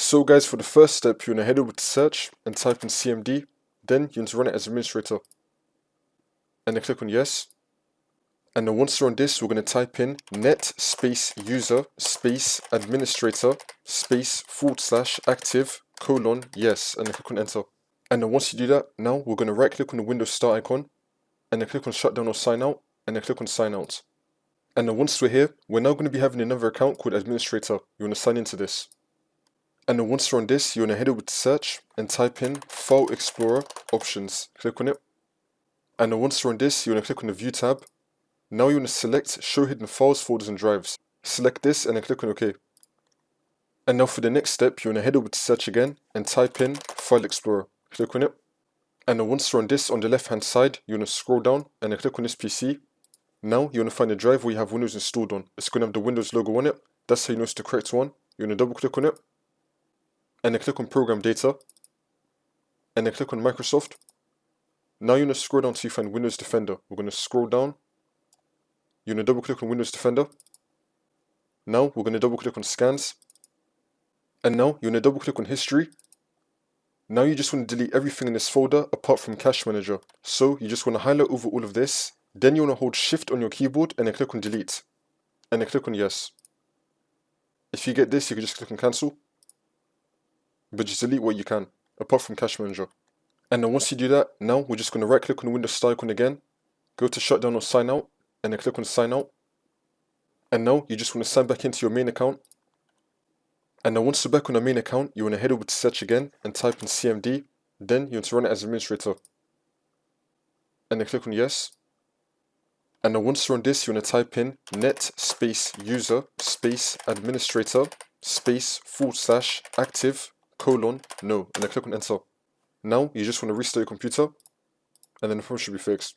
So guys, for the first step, you want to head over to search and type in CMD, then you want to run it as administrator. And then click on yes. And then once you're on this, we're going to type in net space user space administrator space / active : yes, and then click on enter. And then once you do that, now we're going to right click on the Windows Start icon, and then click on shutdown or sign out, and then click on sign out. And then once we're here, we're now going to be having another account called administrator. You want to sign into this. And then once you're on this, you want to head over to search and type in File Explorer Options. Click on it. And then once you're on this, you want to click on the View tab. Now you want to select Show Hidden Files, Folders and Drives. Select this and then click on OK. And now for the next step, you want to head over to search again and type in File Explorer. Click on it. And then once you're on this, on the left hand side, you want to scroll down and then click on this PC. Now you want to find the drive where you have Windows installed on. It's going to have the Windows logo on it. That's how you know it's the correct one. You want to double click on it. And then click on Program Data. And then click on Microsoft. Now you want to scroll down till you find Windows Defender. We're going to scroll down. You want to double click on Windows Defender. Now we're going to double click on Scans. And now you want to double click on History. Now you just want to delete everything in this folder apart from Cache Manager. So you just want to highlight over all of this. Then you want to hold Shift on your keyboard and then click on Delete. And then click on Yes. If you get this, you can just click on Cancel. But just delete what you can, apart from Cache Manager. And then once you do that, now we're just going to right click on the Windows Start icon again. Go to Shutdown or Sign Out. And then click on Sign Out. And now you just want to sign back into your main account. And then once you're back on the main account, you want to head over to search again and type in CMD. Then you want to run it as administrator. And then click on yes. And then once you're on this, you want to type in net space user space administrator space / active : no. And then click on enter. Now you just want to restart your computer. And then the problem should be fixed.